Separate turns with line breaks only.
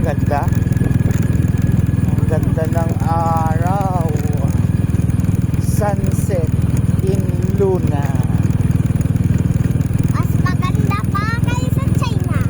ganda. Ang ganda ng araw. Sunset in Luna.
Mas maganda pa kaysa China.